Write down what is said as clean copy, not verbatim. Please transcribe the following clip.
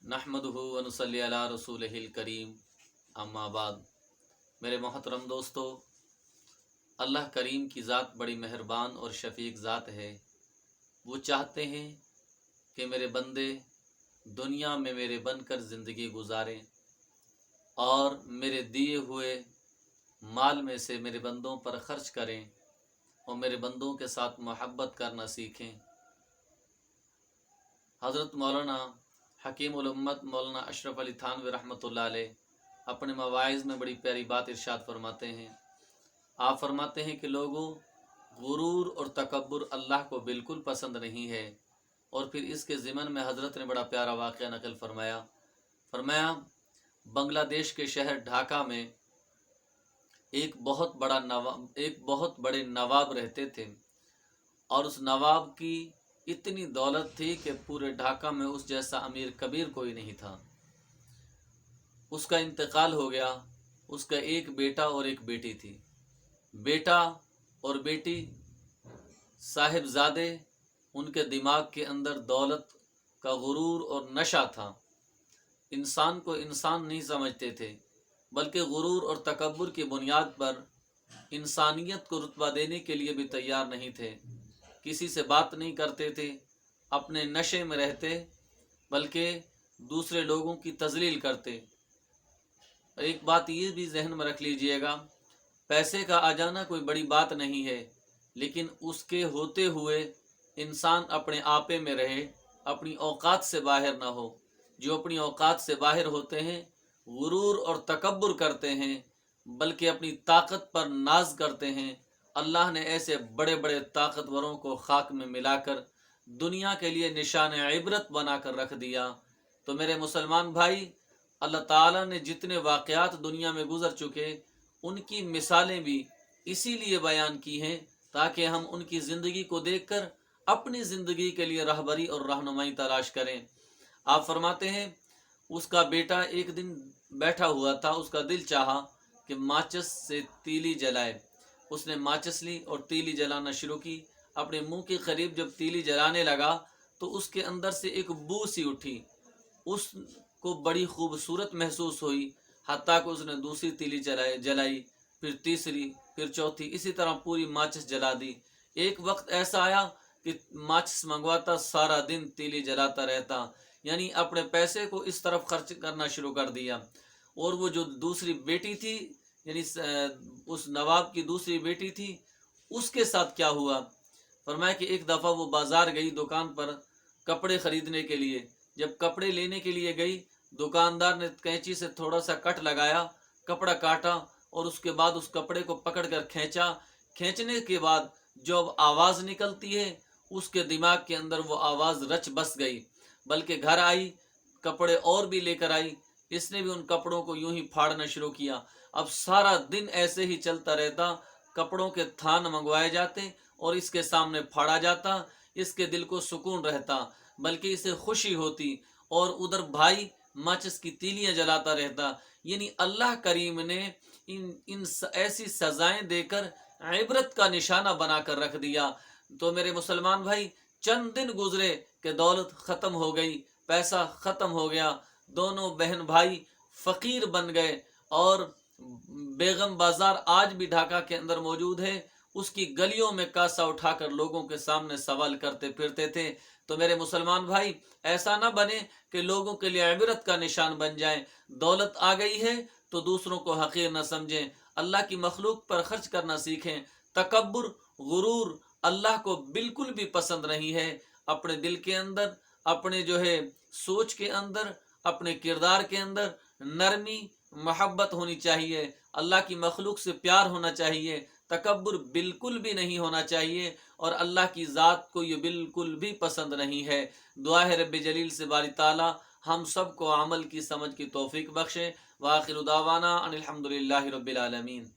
नहमदुहु व नुसल्ली अला रसूलिहिल करीम, अम्मा बाद। मेरे मोहतरम दोस्तों, अल्लाह करीम की ज़ात बड़ी मेहरबान और शफ़ीक ज़ात है। वो चाहते हैं कि मेरे बंदे दुनिया में मेरे बनकर ज़िंदगी गुजारें और मेरे दिए हुए माल में से मेरे बंदों पर ख़र्च करें और मेरे बंदों के साथ मोहब्बत करना सीखें। हज़रत मौलाना हकीमुल उम्मत मौलाना अशरफ अली थानवी रहमतुल्लाह अलैह अपने मवाइज़ में बड़ी प्यारी बात इरशाद फरमाते हैं। आप फरमाते हैं कि लोगों, गुरूर और तकब्बुर अल्लाह को बिल्कुल पसंद नहीं है। और फिर इसके ज़िमन में हज़रत ने बड़ा प्यारा वाक़या नकल फरमाया बांग्लादेश के शहर ढाका में एक बहुत बड़े नवाब रहते थे और उस नवाब की इतनी दौलत थी कि पूरे ढाका में उस जैसा अमीर कबीर कोई नहीं था। उसका इंतकाल हो गया। उसका एक बेटा और एक बेटी थी। बेटा और बेटी साहिबजादे, उनके दिमाग के अंदर दौलत का गुरूर और नशा था। इंसान को इंसान नहीं समझते थे, बल्कि गुरूर और तकब्बुर की बुनियाद पर इंसानियत को रुतबा देने के लिए भी तैयार नहीं थे। किसी से बात नहीं करते थे, अपने नशे में रहते, बल्कि दूसरे लोगों की तजलील करते। एक बात ये भी जहन में रख लीजिएगा, पैसे का आ जाना कोई बड़ी बात नहीं है, लेकिन उसके होते हुए इंसान अपने आपे में रहे, अपनी औकात से बाहर ना हो। जो अपनी औकात से बाहर होते हैं, गुरूर और तकब्बुर करते हैं, बल्कि अपनी ताकत पर नाज करते हैं। अल्लाह ने ऐसे बड़े बड़े ताकतवरों को खाक में मिलाकर दुनिया के लिए निशान इबरत बनाकर रख दिया। तो मेरे मुसलमान भाई, अल्लाह ताला ने जितने वाक़यात दुनिया में गुजर चुके, उनकी मिसालें भी इसीलिए बयान की हैं ताकि हम उनकी ज़िंदगी को देखकर अपनी ज़िंदगी के लिए रहबरी और रहनुमाई तलाश करें। आप फरमाते हैं, उसका बेटा एक दिन बैठा हुआ था, उसका दिल चाहा कि माचिस से तीली जलाए। उसने माचिस ली और तीली जलाना शुरू की। अपने मुंह के करीब जब तीली जलाने लगा तो उसके अंदर से एक बू सी उठी। उसको बड़ी खूबसूरत महसूस हुई। हत्ता को उसने दूसरी तीली जलाई, फिर तीसरी, फिर चौथी, इसी तरह पूरी माचिस जला दी। एक वक्त ऐसा आया कि माचिस मंगवाता, सारा दिन तीली जलाता रहता, यानी अपने पैसे को इस तरफ खर्च करना शुरू कर दिया। और वो जो दूसरी बेटी थी, यानी उस नवाब की दूसरी बेटी थी, उसके साथ क्या हुआ? फरमाया कि एक दफ़ा वो बाज़ार गई, दुकान पर कपड़े ख़रीदने के लिए। जब कपड़े लेने के लिए गई, दुकानदार ने कैंची से थोड़ा सा कट लगाया, कपड़ा काटा और उसके बाद उस कपड़े को पकड़कर खींचा। खींचने के बाद जो आवाज़ निकलती है, उसके दिमाग के अंदर वो आवाज़ रच बस गई। बल्कि घर आई, कपड़े और भी लेकर आई, इसने भी उन कपड़ों को यूं ही फाड़ना शुरू किया। अब सारा दिन ऐसे ही चलता रहता, कपड़ों के थान मंगवाए जाते और इसके सामने फाड़ा जाता। इसके दिल को सुकून रहता, बल्कि इसे खुशी होती। और उधर भाई माचिस की तीलियां जलाता रहता। यानी अल्लाह करीम ने इन ऐसी सजाएं देकर इबरत का निशाना बनाकर रख दिया। तो मेरे मुसलमान भाई, चंद दिन गुजरे कि दौलत ख़त्म हो गई, पैसा ख़त्म हो गया, दोनों बहन भाई फ़कीर बन गए। और बेगम बाज़ार आज भी ढाका के अंदर मौजूद है। उसकी गलियों में कासा उठाकर लोगों के सामने सवाल करते फिरते थे। तो मेरे मुसलमान भाई, ऐसा ना बने कि लोगों के लिए इबरत का निशान बन जाए। दौलत आ गई है तो दूसरों को हकीर न समझें, अल्लाह की मखलूक पर खर्च करना सीखें। तकब्बुर, गुरूर अल्लाह को बिल्कुल भी पसंद नहीं है। अपने दिल के अंदर, अपने जो है सोच के अंदर, अपने किरदार के अंदर नरमी, मोहब्बत होनी चाहिए। अल्लाह की मखलूक से प्यार होना चाहिए। तकब्बुर बिल्कुल भी नहीं होना चाहिए और अल्लाह की ज़ात को ये बिल्कुल भी पसंद नहीं है। दुआ है रब्बे जलील से बारी ताला हम सब को अमल की समझ की तौफीक बख्शे। व आखिर दावाना अनिल हम्दुलिल्लाहि रब्बिल आलमीन।